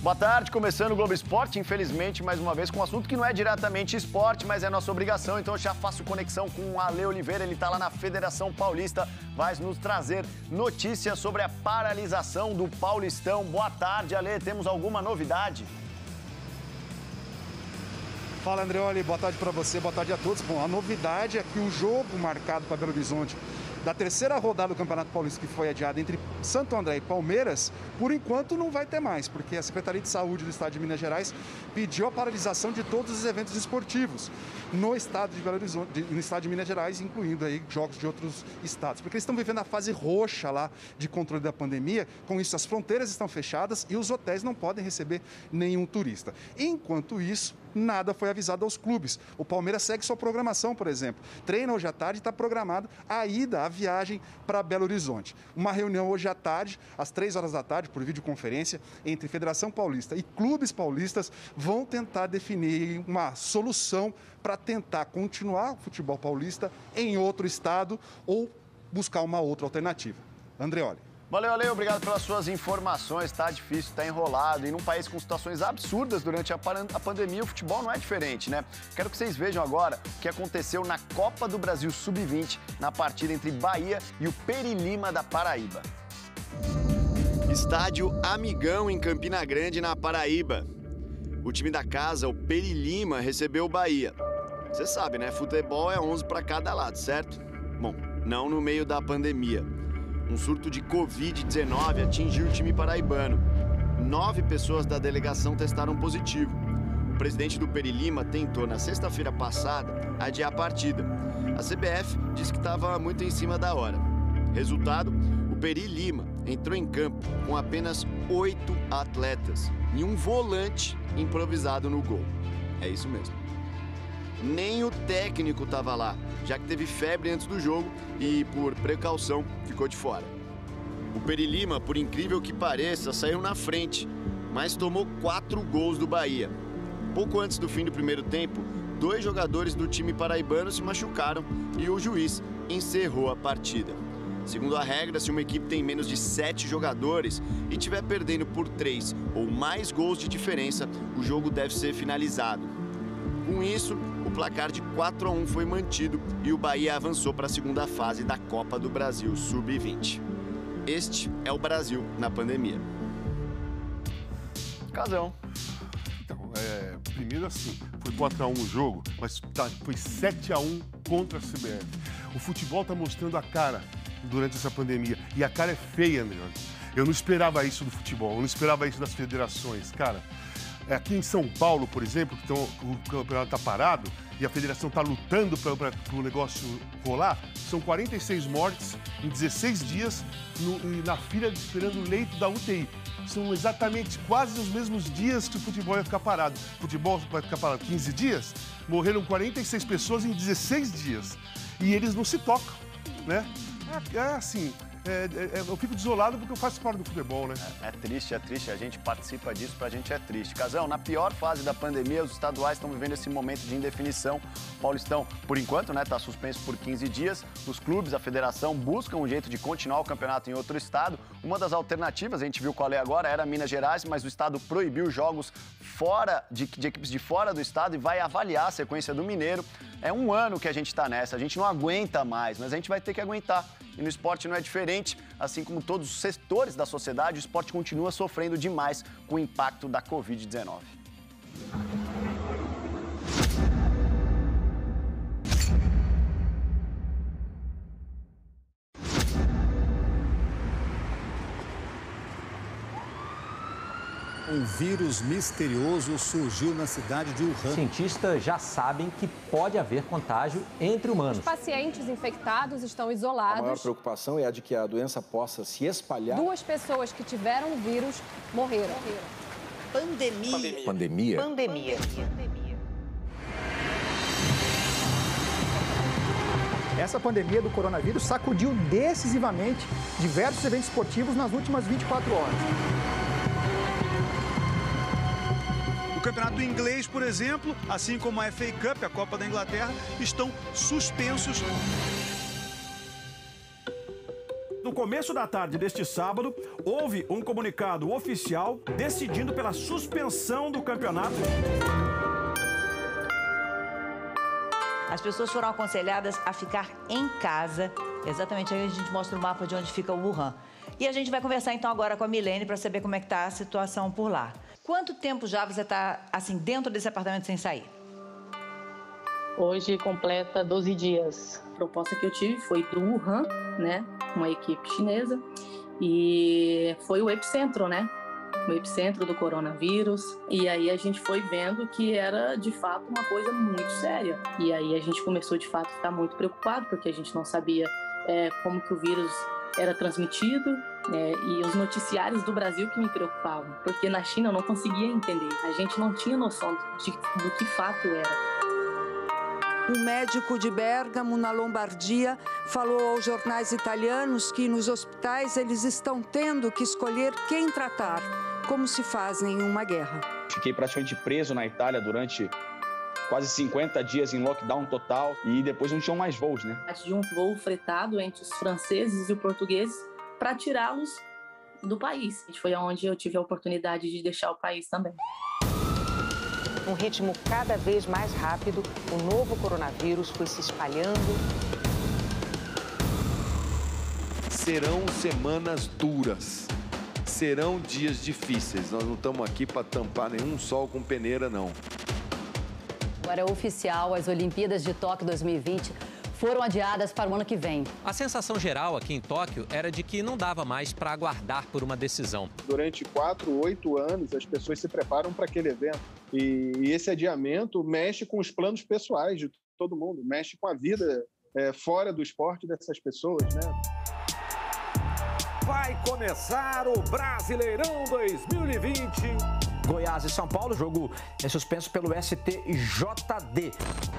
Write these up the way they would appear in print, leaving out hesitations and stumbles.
Boa tarde, começando o Globo Esporte, infelizmente, mais uma vez, com um assunto que não é diretamente esporte, mas é nossa obrigação, então eu já faço conexão com o Ale Oliveira, ele está lá na Federação Paulista, vai nos trazer notícias sobre a paralisação do Paulistão. Boa tarde, Ale, temos alguma novidade? Fala, Andreoli, boa tarde para você, boa tarde a todos. Bom, a novidade é que o jogo marcado para Belo Horizonte da terceira rodada do Campeonato Paulista, que foi adiada entre Santo André e Palmeiras, por enquanto não vai ter mais, porque a Secretaria de Saúde do Estado de Minas Gerais pediu a paralisação de todos os eventos esportivos no estado de Belo Horizonte, no estado de Minas Gerais, incluindo aí jogos de outros estados, porque eles estão vivendo a fase roxa lá de controle da pandemia. Com isso, as fronteiras estão fechadas e os hotéis não podem receber nenhum turista. Enquanto isso, nada foi avisado aos clubes. O Palmeiras segue sua programação, por exemplo. Treina hoje à tarde e está programado a ida, a viagem para Belo Horizonte. Uma reunião hoje à tarde, às 3 horas da tarde, por videoconferência, entre Federação Paulista e clubes paulistas, vão tentar definir uma solução para tentar continuar o futebol paulista em outro estado ou buscar uma outra alternativa. Andreoli. Valeu, Ale, obrigado pelas suas informações. Tá difícil, tá enrolado. E num país com situações absurdas durante a pandemia, o futebol não é diferente, né? Quero que vocês vejam agora o que aconteceu na Copa do Brasil Sub-20, na partida entre Bahia e o Perilima da Paraíba. Estádio Amigão, em Campina Grande, na Paraíba. O time da casa, o Perilima, recebeu o Bahia. Você sabe, né? Futebol é 11 para cada lado, certo? Bom, não no meio da pandemia. Um surto de Covid-19 atingiu o time paraibano. 9 pessoas da delegação testaram positivo. O presidente do Perilima tentou, na sexta-feira passada, adiar a partida. A CBF disse que estava muito em cima da hora. Resultado, o Perilima entrou em campo com apenas 8 atletas e um volante improvisado no gol. É isso mesmo. Nem o técnico estava lá, já que teve febre antes do jogo e, por precaução, ficou de fora. O Perilima, por incrível que pareça, saiu na frente, mas tomou 4 gols do Bahia. Pouco antes do fim do primeiro tempo, 2 jogadores do time paraibano se machucaram e o juiz encerrou a partida. Segundo a regra, se uma equipe tem menos de 7 jogadores e estiver perdendo por 3 ou mais gols de diferença, o jogo deve ser finalizado. Com isso, o placar de 4-1 foi mantido e o Bahia avançou para a segunda fase da Copa do Brasil Sub-20. Este é o Brasil na pandemia. Casão. Então, primeiro assim, foi 4-1 o jogo, mas foi 7-1 contra a CBF. O futebol está mostrando a cara durante essa pandemia. E a cara é feia, André. Eu não esperava isso do futebol, eu não esperava isso das federações, cara. Aqui em São Paulo, por exemplo, que o campeonato está parado e a federação está lutando para o negócio rolar, são 46 mortes em 16 dias na fila esperando o leito da UTI. São exatamente quase os mesmos dias que o futebol vai ficar parado. O futebol vai ficar parado 15 dias, morreram 46 pessoas em 16 dias. E eles não se tocam, né? Assim... eu fico desolado porque eu faço parte do futebol, né? É triste, a gente participa disso, pra gente é triste. Casão, na pior fase da pandemia, os estaduais estão vivendo esse momento de indefinição. O Paulistão, por enquanto, né, tá suspenso por 15 dias. Os clubes, a federação, buscam um jeito de continuar o campeonato em outro estado. Uma das alternativas, a gente viu qual é agora, era Minas Gerais, mas o estado proibiu jogos fora de equipes de fora do estado e vai avaliar a sequência do Mineiro. É um ano que a gente tá nessa, a gente não aguenta mais, mas a gente vai ter que aguentar. E no esporte não é diferente, assim como todos os setores da sociedade, o esporte continua sofrendo demais com o impacto da Covid-19. Um vírus misterioso surgiu na cidade de Wuhan. Cientistas já sabem que pode haver contágio entre humanos. Os pacientes infectados estão isolados. A maior preocupação é a de que a doença possa se espalhar. 2 pessoas que tiveram o vírus morreram. Pandemia. Essa pandemia do coronavírus sacudiu decisivamente diversos eventos esportivos nas últimas 24 horas. O campeonato inglês, por exemplo, assim como a FA Cup, a Copa da Inglaterra, estão suspensos. começo da tarde deste sábado, houve um comunicado oficial decidindo pela suspensão do campeonato. As pessoas foram aconselhadas a ficar em casa. Exatamente aí a gente mostra o mapa de onde fica o Wuhan. E a gente vai conversar então agora com a Milene para saber como é que está a situação por lá. Quanto tempo já você está assim dentro desse apartamento sem sair? Hoje completa 12 dias. A proposta que eu tive foi do Wuhan, né? Uma equipe chinesa. E foi o epicentro, né? O epicentro do coronavírus. E aí a gente foi vendo que era, de fato, uma coisa muito séria. E aí a gente começou, de fato, a ficar muito preocupado, porque a gente não sabia como que o vírus era transmitido, e os noticiários do Brasil que me preocupavam. Porque na China eu não conseguia entender. A gente não tinha noção do que fato era. Um médico de Bérgamo, na Lombardia, falou aos jornais italianos que nos hospitais eles estão tendo que escolher quem tratar, como se faz em uma guerra. Fiquei praticamente preso na Itália durante quase 50 dias em lockdown total e depois não tinham mais voos, né? De um voo fretado entre os franceses e os portugueses para tirá-los do país. Foi onde eu tive a oportunidade de deixar o país também. Um ritmo cada vez mais rápido, o novo coronavírus foi se espalhando. Serão semanas duras, serão dias difíceis. Nós não estamos aqui para tampar nenhum sol com peneira, não. Agora é oficial, as Olimpíadas de Tóquio 2020 foram adiadas para o ano que vem. A sensação geral aqui em Tóquio era de que não dava mais para aguardar por uma decisão. Durante 4, 8 anos, as pessoas se preparam para aquele evento. E esse adiamento mexe com os planos pessoais de todo mundo, mexe com a vida fora do esporte dessas pessoas, né? Vai começar o Brasileirão 2020. Goiás e São Paulo, o jogo é suspenso pelo STJD.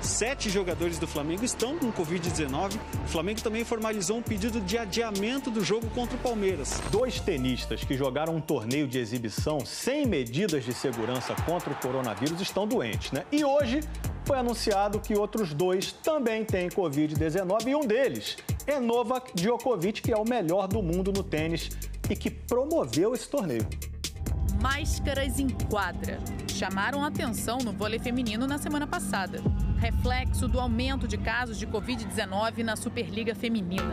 7 jogadores do Flamengo estão com Covid-19. O Flamengo também formalizou um pedido de adiamento do jogo contra o Palmeiras. 2 tenistas que jogaram um torneio de exibição sem medidas de segurança contra o coronavírus estão doentes, né? E hoje foi anunciado que outros 2 também têm Covid-19 e um deles é Novak Djokovic, que é o melhor do mundo no tênis e que promoveu esse torneio. Máscaras em quadra chamaram a atenção no vôlei feminino na semana passada. Reflexo do aumento de casos de Covid-19 na Superliga Feminina.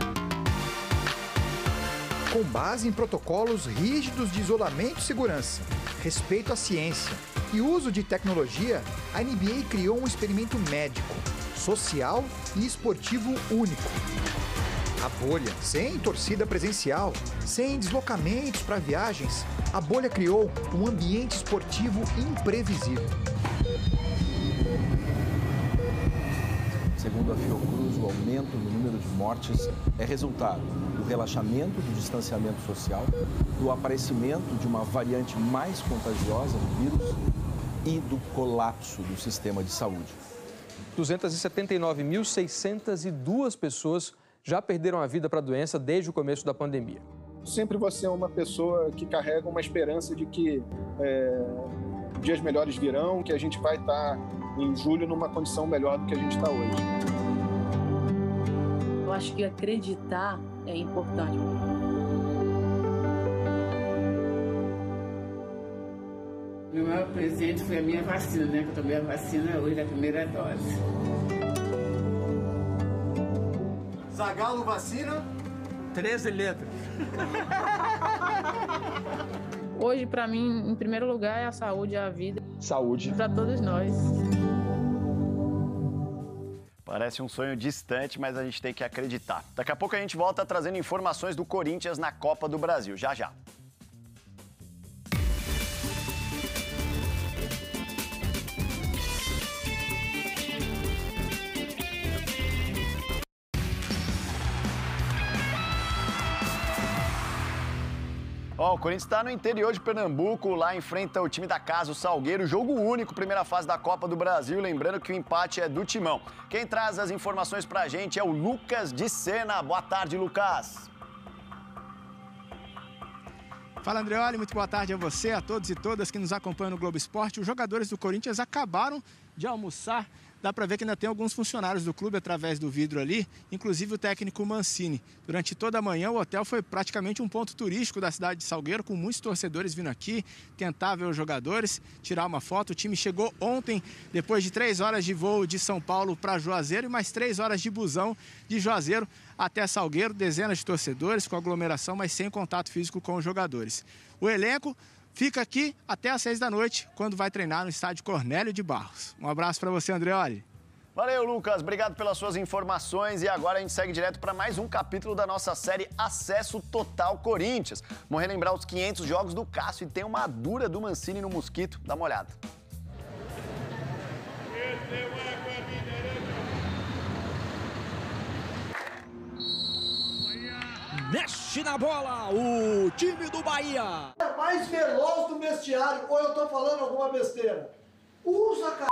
Com base em protocolos rígidos de isolamento e segurança, respeito à ciência e uso de tecnologia, a NBA criou um experimento médico, social e esportivo único. A bolha, sem torcida presencial, sem deslocamentos para viagens, a bolha criou um ambiente esportivo imprevisível. Segundo a Fiocruz, o aumento no número de mortes é resultado do relaxamento do distanciamento social, do aparecimento de uma variante mais contagiosa do vírus e do colapso do sistema de saúde. 279.602 pessoas já perderam a vida para a doença desde o começo da pandemia. Sempre você é uma pessoa que carrega uma esperança de que dias melhores virão, que a gente vai estar em julho numa condição melhor do que a gente está hoje. Eu acho que acreditar é importante. Meu maior presente foi a minha vacina, né? Que eu tomei a vacina hoje, a primeira dose. Zagallo vacina? 13 letras. Hoje, para mim, em primeiro lugar, é a saúde e a vida. Saúde. Para todos nós. Parece um sonho distante, mas a gente tem que acreditar. Daqui a pouco a gente volta trazendo informações do Corinthians na Copa do Brasil. Já, já. O Corinthians está no interior de Pernambuco, lá enfrenta o time da casa, o Salgueiro, jogo único, primeira fase da Copa do Brasil, lembrando que o empate é do Timão. Quem traz as informações pra gente é o Lucas de Sena. Boa tarde, Lucas. Fala, Andreoli, muito boa tarde a você, a todos e todas que nos acompanham no Globo Esporte. Os jogadores do Corinthians acabaram de almoçar, dá para ver que ainda tem alguns funcionários do clube através do vidro ali, inclusive o técnico Mancini. Durante toda a manhã, o hotel foi praticamente um ponto turístico da cidade de Salgueiro, com muitos torcedores vindo aqui, tentar ver os jogadores, tirar uma foto. O time chegou ontem, depois de 3 horas de voo de São Paulo para Juazeiro e mais 3 horas de busão de Juazeiro até Salgueiro. Dezenas de torcedores com aglomeração, mas sem contato físico com os jogadores. O elenco fica aqui até às 6 da noite, quando vai treinar no estádio Cornélio de Barros. Um abraço para você, Andreoli. Valeu, Lucas. Obrigado pelas suas informações. E agora a gente segue direto para mais um capítulo da nossa série Acesso Total Corinthians. Vamos relembrar os 500 jogos do Cássio e tem uma dura do Mancini no Mosquito. Dá uma olhada. Mexe na bola, o time do Bahia. É mais veloz do vestiário, ou eu tô falando alguma besteira? Usa, cara.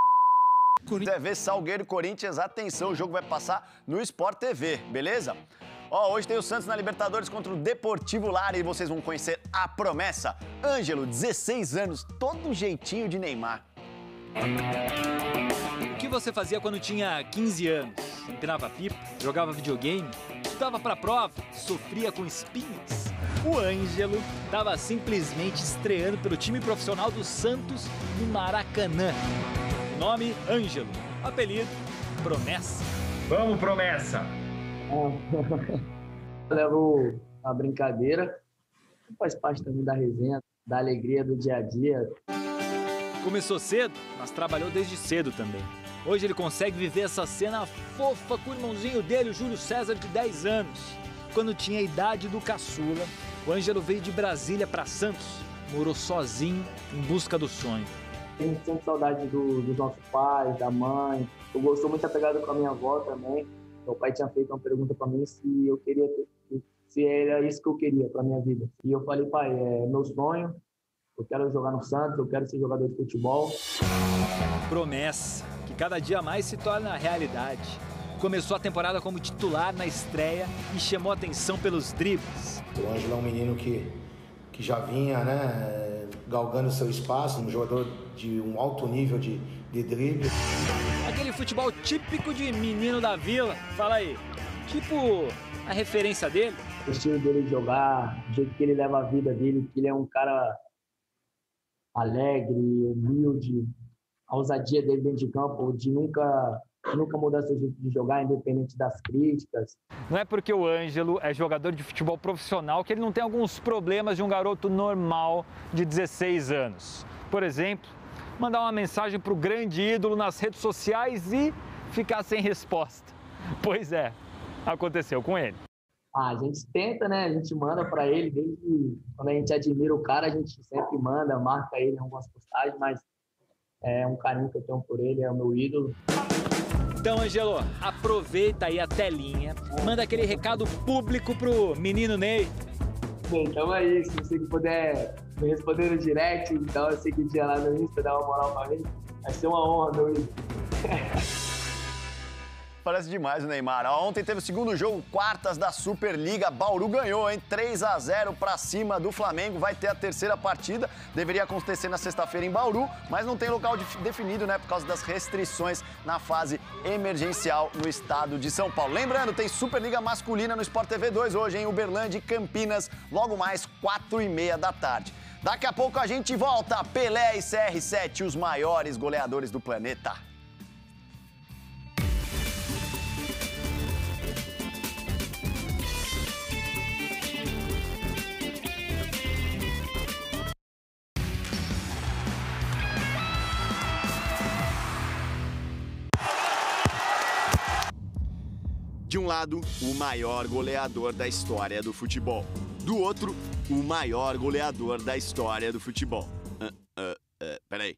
TV Salgueiro e Corinthians, atenção, o jogo vai passar no Sport TV, beleza? Ó, hoje tem o Santos na Libertadores contra o Deportivo Lara e vocês vão conhecer a promessa. Ângelo, 16 anos, todo jeitinho de Neymar. O que você fazia quando tinha 15 anos? Empinava pipa, jogava videogame, estudava pra prova, sofria com espinhas? O Ângelo estava simplesmente estreando pelo time profissional do Santos no Maracanã. Nome, Ângelo. Apelido, Promessa. Vamos, Promessa! Eu levo a brincadeira, faz parte também da resenha, da alegria do dia a dia. Começou cedo, mas trabalhou desde cedo também. Hoje ele consegue viver essa cena fofa com o irmãozinho dele, o Júlio César, de 10 anos. Quando tinha a idade do caçula, o Ângelo veio de Brasília para Santos, morou sozinho em busca do sonho. A gente sente saudade dos nossos pais, da mãe. Eu gosto muito apegado com a minha avó também. Meu pai tinha feito uma pergunta para mim se eu queria se era isso que eu queria para minha vida. E eu falei, pai, é meu sonho. Eu quero jogar no Santos, eu quero ser jogador de futebol. Promessa, que cada dia mais se torna realidade. Começou a temporada como titular na estreia e chamou atenção pelos dribles. O Ângelo é um menino que já vinha, galgando seu espaço, um jogador de um alto nível de drible. Aquele futebol típico de menino da vila, fala aí, tipo a referência dele? O estilo dele de jogar, o jeito que ele leva a vida dele, que ele é um cara alegre, humilde, a ousadia dele dentro de campo, de nunca mudar seu jeito de jogar, independente das críticas. Não é porque o Ângelo é jogador de futebol profissional que ele não tem alguns problemas de um garoto normal de 16 anos. Por exemplo, mandar uma mensagem para o grande ídolo nas redes sociais e ficar sem resposta. Pois é, aconteceu com ele. A gente tenta, né? A gente manda para ele, desde quando a gente admira o cara, a gente sempre manda, marca ele em algumas postagens, mas é um carinho que eu tenho por ele, é o meu ídolo. Então, Ângelo, aproveita aí a telinha, manda aquele recado público pro menino Ney. Bem, tamo aí, se você puder me responder no direct, então eu sei que dia lá no Insta, dá uma moral pra mim, vai ser uma honra, meu ídolo. Parece demais o Neymar. Ontem teve o segundo jogo, quartas da Superliga. Bauru ganhou, hein? 3-0 para cima do Flamengo. Vai ter a terceira partida. Deveria acontecer na sexta-feira em Bauru, mas não tem local definido, né? Por causa das restrições na fase emergencial no estado de São Paulo. Lembrando, tem Superliga masculina no Sport TV 2 hoje, em Uberlândia e Campinas. Logo mais, 4h30 da tarde. Daqui a pouco a gente volta. Pelé e CR7, os maiores goleadores do planeta. De um lado, o maior goleador da história do futebol. Do outro, o maior goleador da história do futebol. Peraí,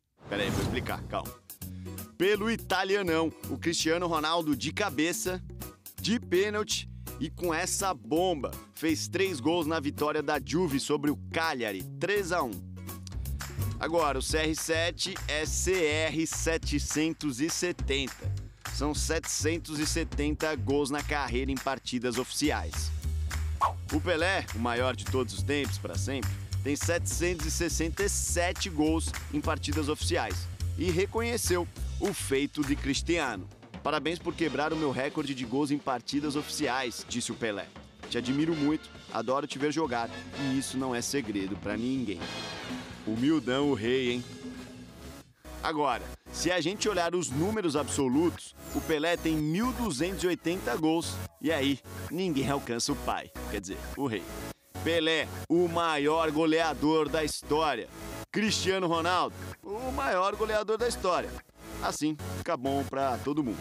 vou explicar, calma. Pelo italianão, o Cristiano Ronaldo de cabeça, de pênalti e com essa bomba. Fez 3 gols na vitória da Juve sobre o Cagliari, 3-1. Agora, o CR7 é CR770. São 770 gols na carreira em partidas oficiais. O Pelé, o maior de todos os tempos, para sempre, tem 767 gols em partidas oficiais. E reconheceu o feito de Cristiano. Parabéns por quebrar o meu recorde de gols em partidas oficiais, disse o Pelé. Te admiro muito, adoro te ver jogar e isso não é segredo pra ninguém. Humildão o rei, hein? Agora, se a gente olhar os números absolutos, o Pelé tem 1.280 gols. E aí, ninguém alcança o pai, quer dizer, o rei. Pelé, o maior goleador da história. Cristiano Ronaldo, o maior goleador da história. Assim, fica bom pra todo mundo.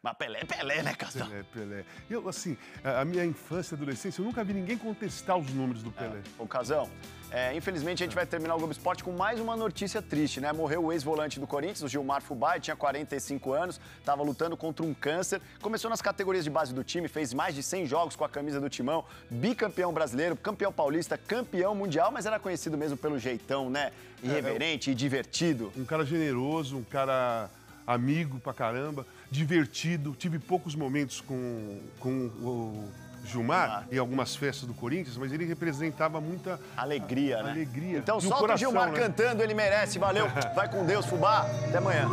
Mas Pelé é Pelé, né, Casal? Pelé. Eu, assim, a minha infância e adolescência, eu nunca vi ninguém contestar os números do Pelé. Ô, Casão, infelizmente a gente vai terminar o Globo Esporte com mais uma notícia triste, né? Morreu o ex-volante do Corinthians, o Gilmar Fubá, tinha 45 anos, estava lutando contra um câncer. Começou nas categorias de base do time, fez mais de 100 jogos com a camisa do Timão, bicampeão brasileiro, campeão paulista, campeão mundial, mas era conhecido mesmo pelo jeitão, né? Irreverente e divertido. Um cara generoso, um cara amigo pra caramba, divertido. Tive poucos momentos com o Gilmar em algumas festas do Corinthians, mas ele representava muita alegria, né? Alegria. Então e solta o Gilmar cantando, ele merece. Valeu, vai com Deus, Fubá. Até amanhã.